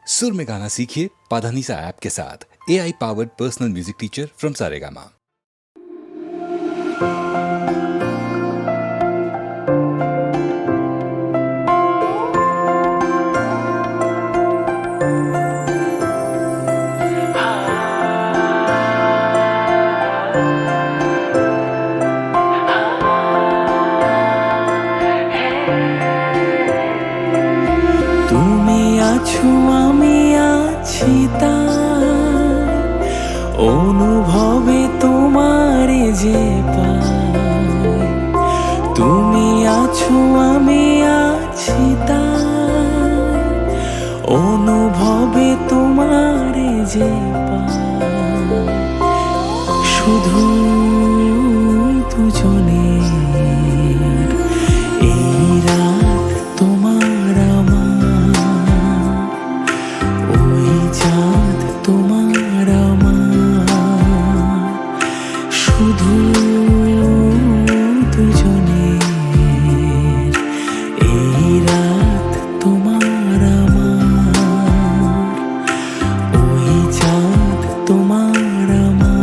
सुर में गाना सीखिए पाधानीसा ऐप के साथ। AI powered personal music teacher from Saregama. তুমি আছো আমি আছি তাই অনুভবে তোমারে যে পাই। তুমি আছো আমি আছি তাই অনুভবে তোমারে যে পাই। শুধু দুজনের এই রাত তোমার আমার, ওই চাঁদ তোমার আমার। শুধু দুজনের এই রাত তোমার আমার, ওই চাঁদ তোমার আমার।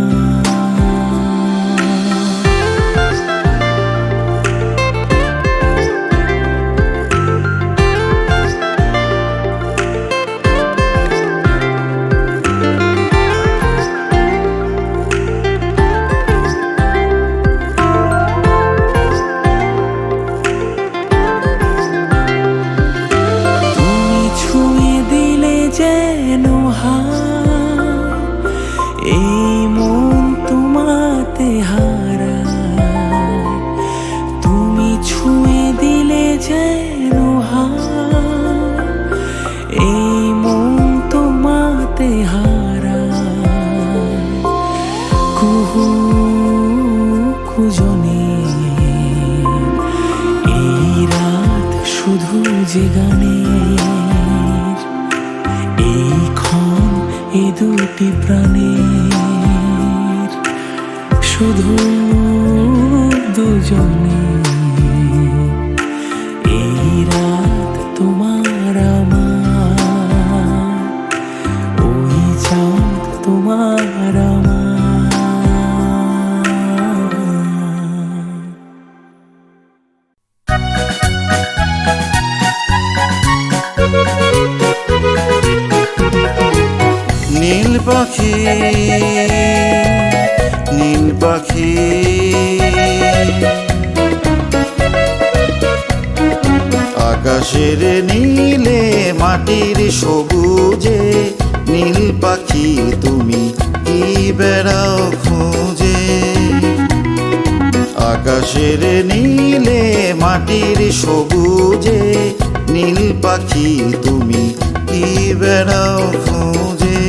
যেন এই মন তোমাতে হারায়। তুমি ছুঁয়ে দিলে যেন এই মন তোমাতে হারায়। কুহু কুজনে এই রাত শুধু যে গানের, এই ক্ষণ এ দুটি প্রাণের। শুধু দুজনে এই রাত তোমার আমার, ওই চাঁদ তোমার আমার। নীল পাখি নীল পাখি আকাশের নীলে মাটির সবুজে, নীল পাখি তুমি কি বেড়াও খুঁজে। আকাশের নীলে মাটির সবুজে, নীল পাখি তুমি কি বেড়াও খুঁজে।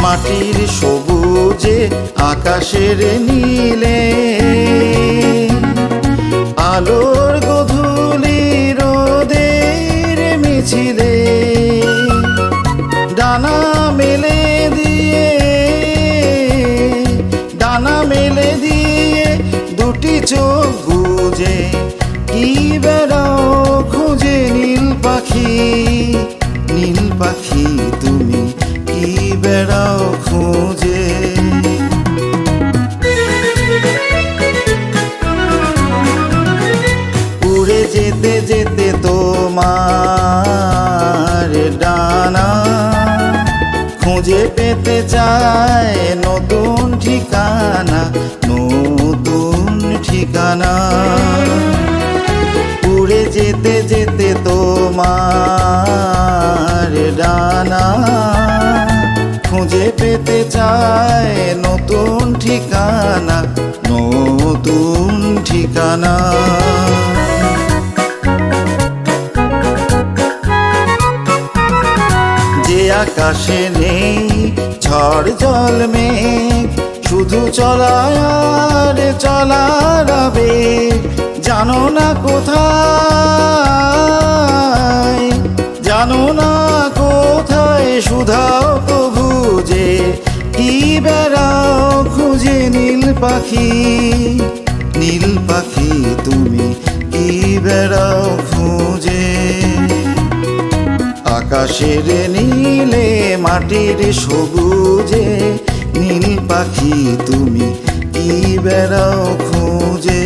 মাটির সবুজে আকাশের নীলে, আলোর গধূলি রোদের মিছিলে, ডানা মেলে দিয়ে দুটি চোখ বুজে, কি বেড়াও খুঁজে নীল পাখি। নীল পাখি তুমি কি বেড়াও খুঁজে। উড়ে যেতে যেতে তোমার ডানা, খুঁজে পেতে চায় নতুন ঠিকানা, নতুন ঠিকানা। উড়ে যেতে যেতে তোমার ডানা, খুঁজে পেতে চায় নতুন ঠিকানা, নতুন ঠিকানা। যে আকাশে নেই ঝড় জল মেঘ, শুধু চলার আর চলার আবেগ। জানো না কোথায়, জানো না কোথায় শুধাও তো বুঝে, কি বেড়াও খুঁজে নীল পাখি। নীল পাখি তুমি কি বেড়াও খুঁজে। আকাশের নীলে মাটির সবুজে নীল পাখি তুমি কি বেড়াও খুঁজে।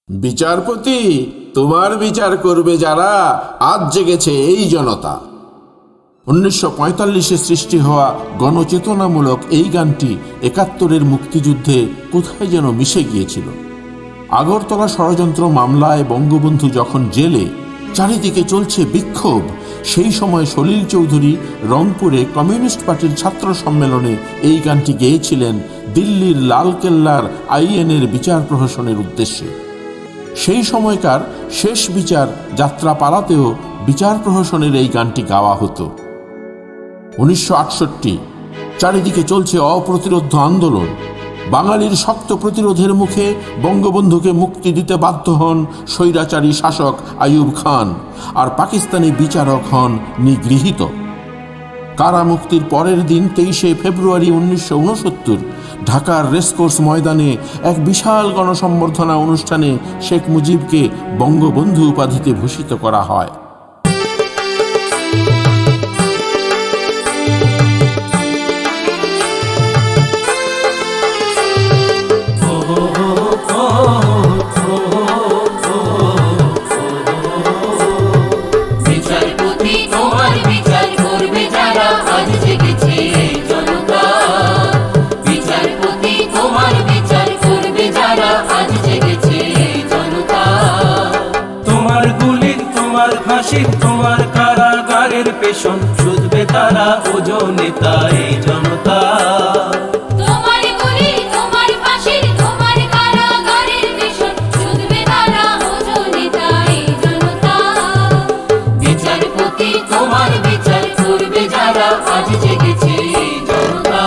বিচারপতি, তোমার বিচার করবে যারা, আজ জেগেছে এই জনতা। 1945-এ সৃষ্টি হওয়া গণচেতনামূলক এই গানটি 71-এর মুক্তিযুদ্ধে কোথায় যেন মিশে গিয়েছিল। আগরতলা ষড়যন্ত্র মামলায় বঙ্গবন্ধু যখন জেলে, চারিদিকে চলছে বিক্ষোভ, সেই সময় সলিল চৌধুরী রংপুরে কমিউনিস্ট পার্টির ছাত্র সম্মেলনে এই গানটি গেয়েছিলেন দিল্লির লালকেল্লার আইএনের বিচার প্রহসনের উদ্দেশ্যে। সেই সময়কার শেষ বিচার যাত্রাপালাতেও বিচার প্রহসনের এই গানটি গাওয়া হতো। 1968, চারিদিকে চলছে অপ্রতিরোধ্য আন্দোলন। বাঙালির শক্ত প্রতিরোধের মুখে বঙ্গবন্ধুকে মুক্তি দিতে বাধ্য হন স্বৈরাচারী শাসক আইয়ুব খান, আর পাকিস্তানি বিচারক হন নিগৃহীত। কারামুক্তির পরের দিন 23শে ফেব্রুয়ারি 1969 ঢাকার রেসকোর্স ময়দানে এক বিশাল গণসম্বর্ধনা অনুষ্ঠানে শেখ মুজিবকে বঙ্গবন্ধু উপাধিতে ভূষিত করা হয়। বিচারপতি, তোমার বিচার করবে যারা, আজ জেগেছে এই জনতা। বিচারপতি, তোমার বিচার করবে যারা, আজ জেগেছে এই জনতা। তোমার গুলির, তোমার ফাঁসির, তোমার কারাগারের পেছন শুধবে তারা, ওজনে তাই জনতা। তোমার গুলি, তোমার ফাঁসির, তোমার কারাগারের পেছন শুধবে তারা, ওজনে তাই জনতা। বিচারপতি, তোমার বিচার করবে যারা, আজ জেগেছে এই জনতা।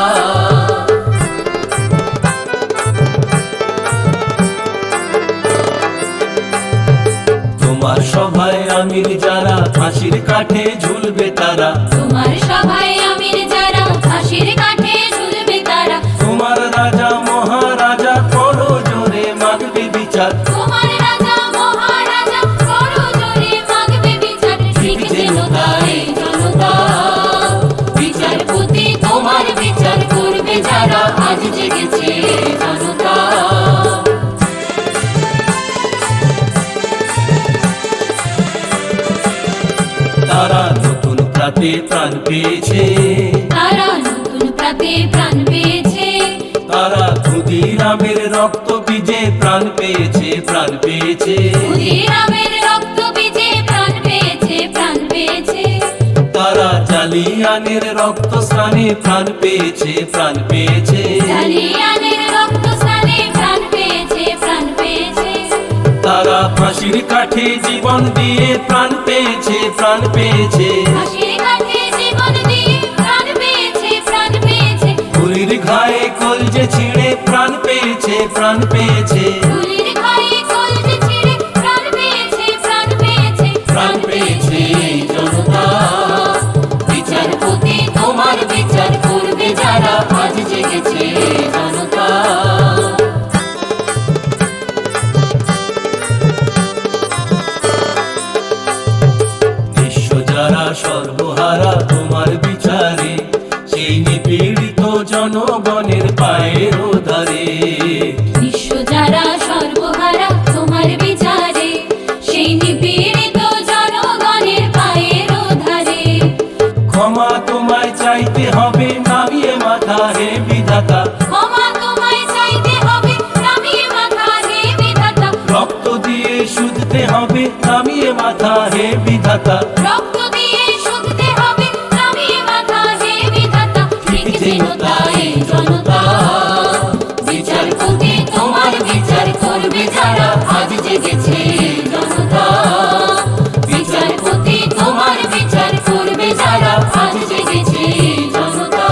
তোমার সভায় আমির যারা, ফাঁসির কাঠে ঝুলবে তারা। তোমার সভায় আমির যারা, ফাঁসির কাঠে ঝুলবে তারা। তোমার রাজা মহারাজা করো জোরে মাগবে বিচার। তোমার রাজা মহারাজা করো জোরে মাগবে বিচার। ঠিক যেন তাই জনতা। বিচারপতি, তোমার বিচার করবে যারা, আজ জেগেছে জনতা। তারা নতুন প্রাতে প্রাণ পেয়েছে, তারা নতুন প্রাতে প্রাণ পেয়েছে। তারা ক্ষুদিরামের রক্ত বীজে প্রাণ পেয়েছে, প্রাণ পেয়েছে। ক্ষুদিরামের রক্ত বীজে প্রাণ পেয়েছে, প্রাণ পেয়েছে। তারা জালিয়ানের রক্ত স্নানে প্রাণ পেয়েছে, প্রাণ পেয়েছে। জালিয়ানের রক্ত স্নানে প্রাণ পেয়েছে, প্রাণ পেয়েছে। তারা ফাঁসির কাঠে জীবন দিয়ে প্রাণ পেয়েছে, প্রাণ পেয়েছে। ফাঁসির কাঠে জীবন দিয়ে প্রাণ পেয়েছে, প্রাণ পেয়েছে। গুলির ঘায়ে কলজে ছিঁড়ে প্রাণ পেয়েছে, প্রাণ পেয়েছে। গুলির ঘায়ে কলজে ছিঁড়ে প্রাণ পেয়েছে, প্রাণ পেয়েছে। প্রাণ পেয়েছে এই জনতা। বিচারপতি, তোমার বিচার করবে যারা, আজ জেগেছে জনতা। বিশ্ব যারা সর্বহারা তোমার বিচারে, সেই নিপীড়িত জনগণের পায়ের ধারে। বিশ্ব যারা সর্বহারা তোমার বিচারে, সেই নিপীড়িত জনগণের পায়ের ধারে। ক্ষমা তোমায় চাইতে হবে নামিয়ে মাথা, হে বিধাতা। ক্ষমা তোমায় চাইতে হবে নামিয়ে মাথা, হে বিধাতা। রক্ত দিয়ে শুধতে হবে নামিয়ে মাথা, হে বিধাতা। রক্ত দিয়ে শুধতে হবে নামিয়ে মাথা, হে বিধাতা। ঠিক যেন তাই জনতা। বিচারপতি, তোমার বিচার করবে যারা, আজ জেগেছে জনতা। বিচারপতি, তোমার বিচার করবে যারা, আজ জেগেছে জনতা।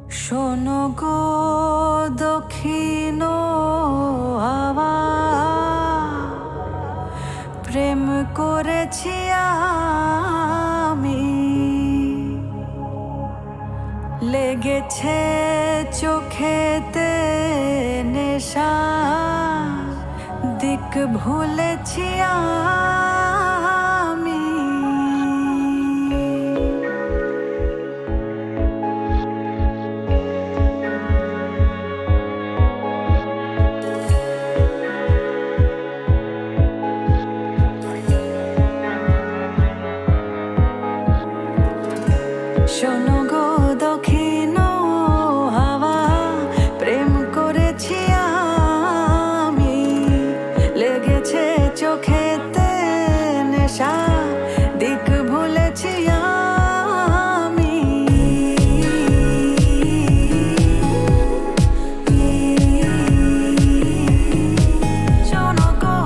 শোনো গো দক্ষিণ হাওয়া, প্রেম করেছি আমি, লেগেছে চোখেতে নেশা, দিক ভুলেছি আমি। শোনো গো দক্ষিণ হাওয়া, প্রেম করেছি আমি, লেগেছে চোখেতে নেশা, দিক ভুলেছি আমি। শোনো গো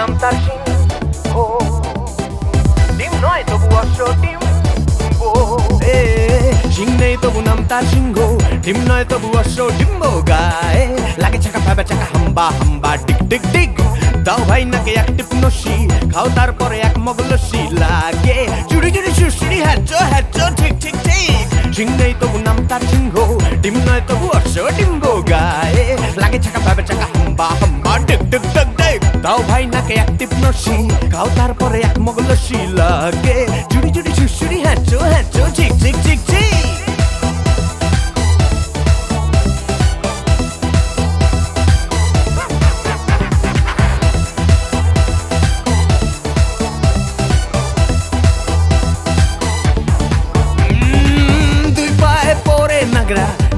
নাম তার সিংহ, ডিম নয় তবু অশ্ব ডিম্ব, সিং নেই তবু নাম তার সিংহ, ডিম নয় তবু অশ্ব ডিম্ব, গায়ে লাগে চাকা ভাবে চাকা হাম্বা হাম্বা টিক টিক টিক, দাও ভাই নাকে এক টিপ নসি, খাও তারপরে এক মগ লস্যি, লাগে চুরি চুরি সুশ্রী হ্যাচো হ্যাচো ঠিক ঠিক ঠিক, সিং নেই তবু নাম তার সিংহ, ডিম নয় তবু অশ্ব ডিম্ব, গায়ে লাগে চাকা ভাবে চাকা হাম্বা হাম্বা টিক টিক টিক টিক, দাও ভাই নাকে এক টিপ নসি, খাও তারপরে এক মগ লস্যি, লাগে চুরি চুরি সুশ্রী হ্যাচো হ্যাচো ঠিক ঠিক ঠিক ঠিক।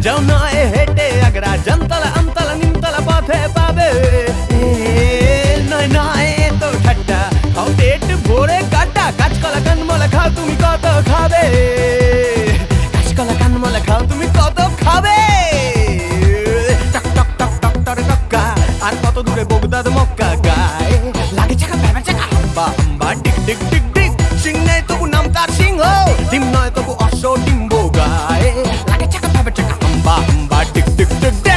যাও নয় হেঁটে আগ্রা, জামতলা আমতলা নিমতলা পথে পাবে, নয় নয় তো ঠাট্টা, খাও পেট ভরে কাটা, কাঁচকলা কানমলা খাও তুমি কত খাবে, কাঁচকলা কানমলা খাও তুমি কত খাবে, টক টক টক টক টক টক্কা, আর কত দূরে বগদাদ মক্কা, গায়ে লাগে চাকা ভেবে চাকা হাম্বা হাম্বা টিক টিক টিক টিক, সিং নেই তবু নাম তার সিংহ, ডিম নয় তবু অশ্ব ডিম্ব, গায়ে লাগে চাকা ভেবে চাকা হাম্বা হাম্বা টিক টিক টিক টিক।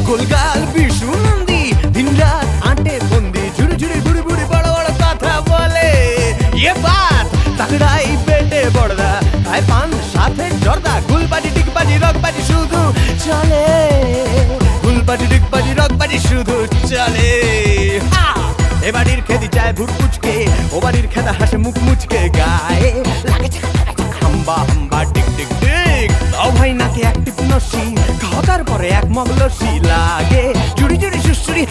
গোলগাল বিশু নন্দী দিন রাত আটে বন্দি, ঝুড়ি ঝুড়ি বুড়ি বুড়ি বড় বড় কথা বলে, ये बात তাগড়াই পেটে বড়দা, খায় পান সাথে জর্দা, গুলবাজি ডিগবাজি রগবাজি শুধু চলে, গুলবাজি ডিগবাজি রগবাজি শুধু চলে, এ বাড়ির খেদি চায় ভুট পুচকে, ও বাড়ির খেদা হাসে মুখ মুচকে, গায়ে লাগে হাম্বা হাম্বা টিক টিক টিক, দাও ভাই নাকে এক টিপ নসি, খাও তারপরে এক মগ লস্যি, লাগে চুরি চুরি সুশ্রী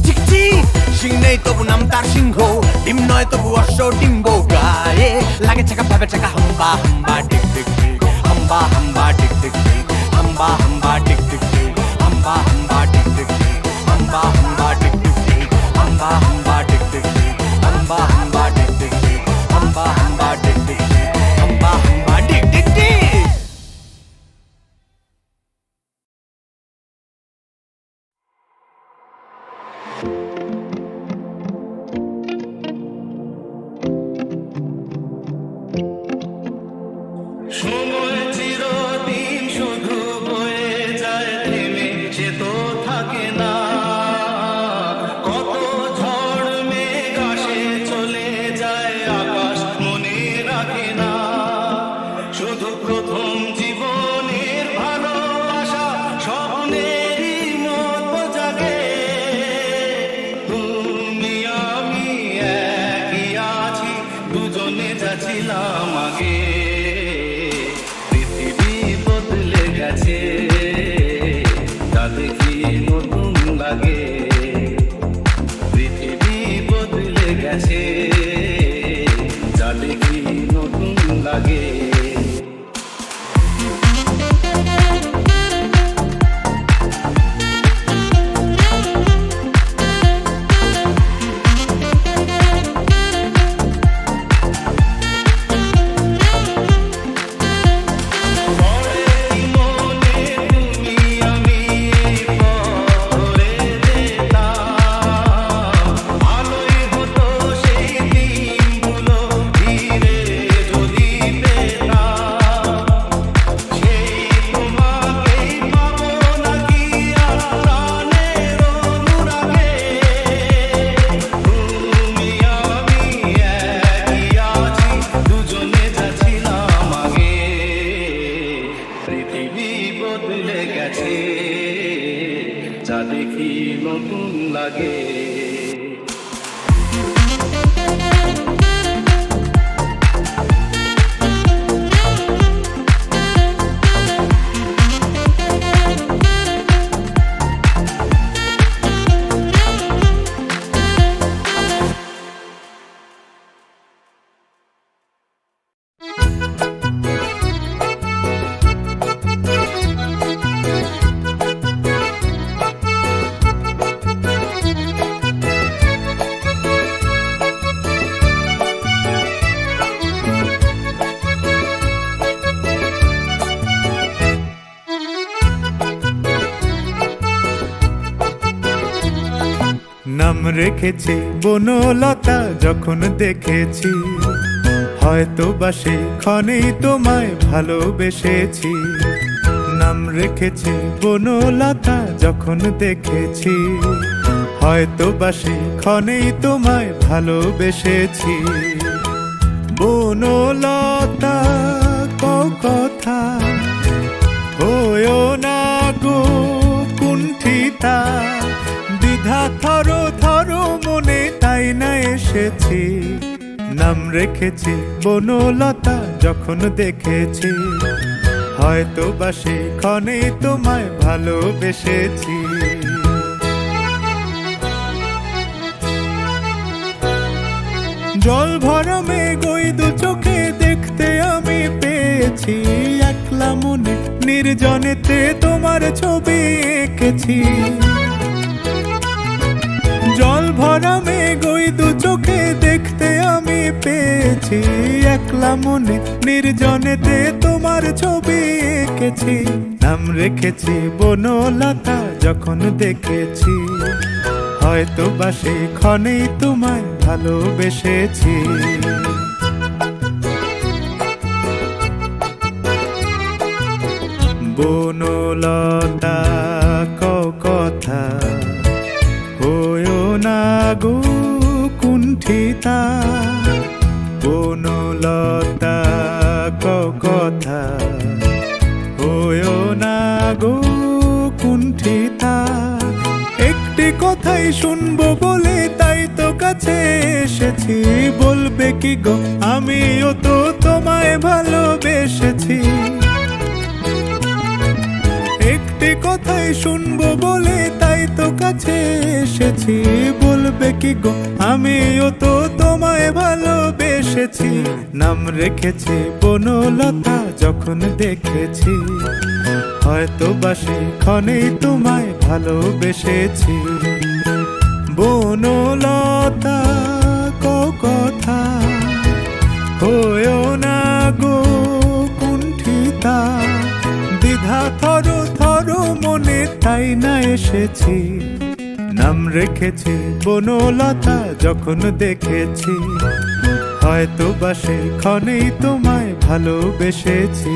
চিক চিক, সিং নেই তবু নাম তার সিংহ, ডিম নয় তবু অশ্ব ডিম্ব, গায়ে লাগে চাকা ভাবে চাকা হাম্বা হাম্বা টিক টিক টিক, হাম্বা হাম্বা টিক টিক টিক, হাম্বা হাম্বা টিক টিক টিক, হাম্বা হাম্বা টিক টিক টিক, হাম্বা হাম্বা টিক টিক টিক, হাম্বা হাম্বা টিক টিক টিক, হাম্বা হাম্বা টিক টিক টিক, হাম্বা হাম্বা টিক টিক টিক, হাম্বা হাম্বা টিক টিক টিক। সময় চিরদিন শুধু বয়ে যায়, থেমে সে তো থাকে না, কত ঝড় মেঘ আসে চলে যায়, আকাশ মনে রাখে না, শুধু প্রথম জীবনের ভালোবাসা স্বপ্নেরই মতো জাগে, তুমি আমি একই আছি, দুজনে যাচ্ছিলাম আগে, পৃথিবী বদলে গেছে, যা দেখি নতুন লাগে, পৃথিবী বদলে গেছে, যা দেখি নতুন লাগে। যা দেখি নতুন লাগে। নাম রেখেছি বনলতা যখন দেখেছি, হয়তো বা সেই ক্ষণেই তোমায় ভালোবেসেছি। নাম রেখেছি বনলতা যখন দেখেছি, হয়তো বা সেই ক্ষণেই তোমায় ভালোবেসেছি। বনলতা কথা হয়ো না গো কুণ্ঠিতা, দ্বিধা থর থর মনে তাই না এসেছি। নাম রেখেছি বনলতা যখন দেখেছি, হয়তো বা সেই ক্ষণেই তোমায় ভালোবেসেছি। জল ভরা মেঘ ওই দু চোখে দেখতে আমি পেয়েছি, একলা মনে নির্জনেতে তোমার ছবি এঁকেছি। জল ভরা মেঘ ওই দু চোখে দেখতে আমি পেয়েছি, একলা মনে নির্জনেতে তোমার ছবি এঁকেছি। নাম রেখেছি বনলতা যখন দেখেছি, হয়তো বা সেই ক্ষণেই তোমায় ভালোবেসেছি। বনলতা কথা হয়ো না গো কুণ্ঠিতা, বনলতা কথা হয়ো না গো কুণ্ঠিতা। একটি কথাই শুনবো বলে তাই তো কাছে এসেছি, বলবে কি গো আমিও তো তোমায় ভালোবেসেছি। একটি কথাই শুনবো বলে তাই তো কাছে এসেছি, বলবে কি গো আমিও তো তোমায় ভালোবেসেছি। নাম রেখেছি বনলতা যখন দেখেছি, হয়তো বা সেই ক্ষণেই তোমায় ভালোবেসেছি। বনলতা কথা হয়ো না গো কুণ্ঠিতা, দ্বিধা থর থর মনে তাই না এসেছি। নাম রেখেছি বনলতা যখন দেখেছি, হয়তো বা সেই ক্ষণেই তোমায় ভালোবেসেছি।